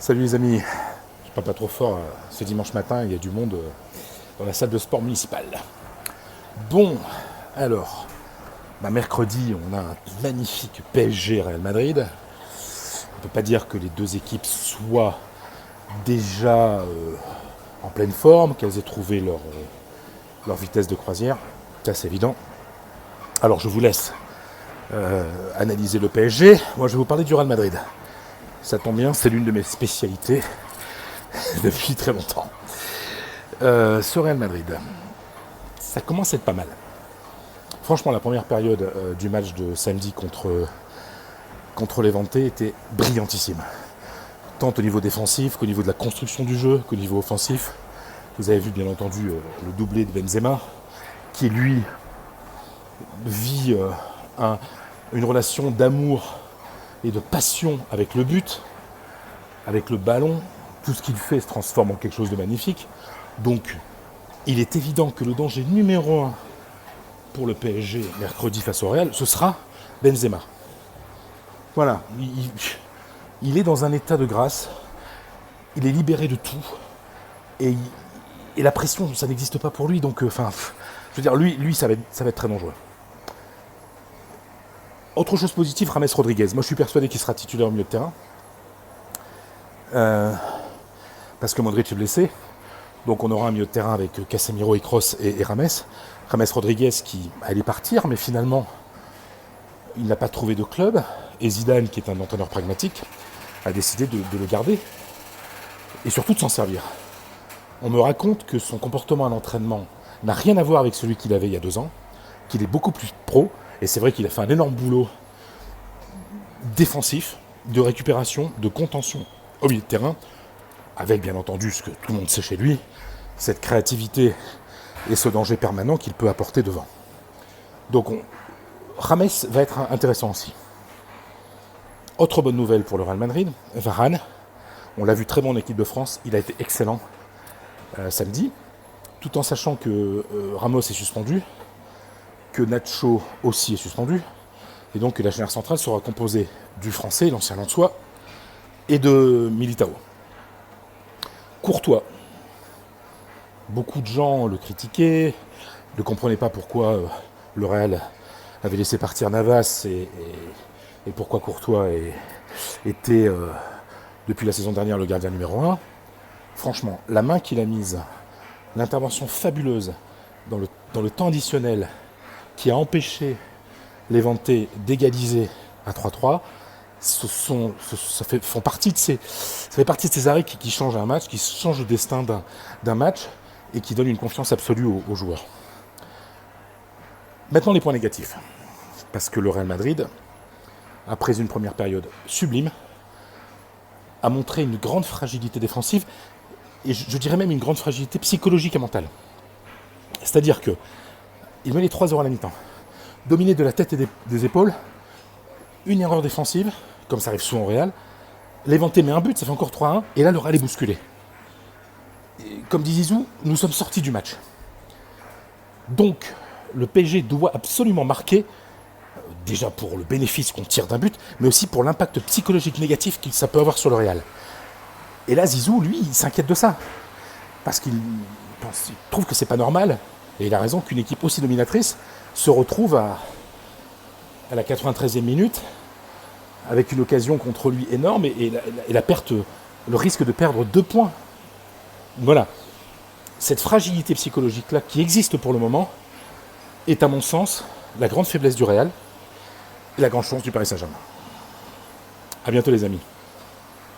Salut les amis, je parle pas trop fort, ce dimanche matin il y a du monde dans la salle de sport municipale. Bon, alors, mercredi on a un magnifique PSG Real Madrid. On peut pas dire que les deux équipes soient déjà en pleine forme, qu'elles aient trouvé leur vitesse de croisière, ça c'est évident. Alors je vous laisse analyser le PSG, moi je vais vous parler du Real Madrid. Ça tombe bien, c'est l'une de mes spécialités depuis très longtemps. Ce Real Madrid, ça commence à être pas mal. Franchement, la première période du match de samedi contre Levante était brillantissime. Tant au niveau défensif qu'au niveau de la construction du jeu, qu'au niveau offensif. Vous avez vu bien entendu le doublé de Benzema, qui lui vit une relation d'amour et de passion avec le but, avec le ballon. Tout ce qu'il fait se transforme en quelque chose de magnifique. Donc, il est évident que le danger numéro 1 pour le PSG mercredi face au Real, ce sera Benzema. Voilà, il est dans un état de grâce, il est libéré de tout, et la pression, ça n'existe pas pour lui, donc, je veux dire, lui ça va être très dangereux. Autre chose positive, James Rodriguez. Moi, je suis persuadé qu'il sera titulaire au milieu de terrain. Parce que Modric est blessé. Donc, on aura un milieu de terrain avec Casemiro et Kroos et James. James Rodriguez qui allait partir, mais finalement, il n'a pas trouvé de club. Et Zidane, qui est un entraîneur pragmatique, a décidé de le garder. Et surtout de s'en servir. On me raconte que son comportement à l'entraînement n'a rien à voir avec celui qu'il avait il y a 2 ans. Qu'il est beaucoup plus pro. Et c'est vrai qu'il a fait un énorme boulot défensif, de récupération, de contention au milieu de terrain, avec bien entendu ce que tout le monde sait chez lui, cette créativité et ce danger permanent qu'il peut apporter devant. Donc James va être intéressant aussi. Autre bonne nouvelle pour le Real Madrid, Varane, on l'a vu très bon en équipe de France, il a été excellent samedi, tout en sachant que Ramos est suspendu, que Nacho aussi est suspendu, et donc que la charnière centrale sera composée du Français, l'ancien Lensois, et de Militao. Courtois. Beaucoup de gens le critiquaient, ne comprenaient pas pourquoi le Real avait laissé partir Navas et pourquoi Courtois était depuis la saison dernière le gardien numéro 1. Franchement, la main qu'il a mise, l'intervention fabuleuse dans le temps additionnel qui a empêché Levante d'égaliser à 3-3, ça fait partie de ces arrêts qui changent un match, qui changent le destin d'un match et qui donnent une confiance absolue aux joueurs. Maintenant les points négatifs. Parce que le Real Madrid, après une première période sublime, a montré une grande fragilité défensive et je dirais même une grande fragilité psychologique et mentale. C'est-à-dire que il met les 3 heures à la mi-temps. Dominé de la tête et des épaules, une erreur défensive, comme ça arrive souvent au Real, Levante met un but, ça fait encore 3-1, et là le Real est bousculé. Et comme dit Zizou, nous sommes sortis du match. Donc, le PSG doit absolument marquer, déjà pour le bénéfice qu'on tire d'un but, mais aussi pour l'impact psychologique négatif que ça peut avoir sur le Real. Et là, Zizou, lui, il s'inquiète de ça. Parce qu'il trouve que c'est pas normal, et il a raison, qu'une équipe aussi dominatrice se retrouve à la 93e minute avec une occasion contre lui énorme et la perte, le risque de perdre 2 points. Voilà. Cette fragilité psychologique-là qui existe pour le moment est à mon sens la grande faiblesse du Real et la grande chance du Paris Saint-Germain. A bientôt les amis.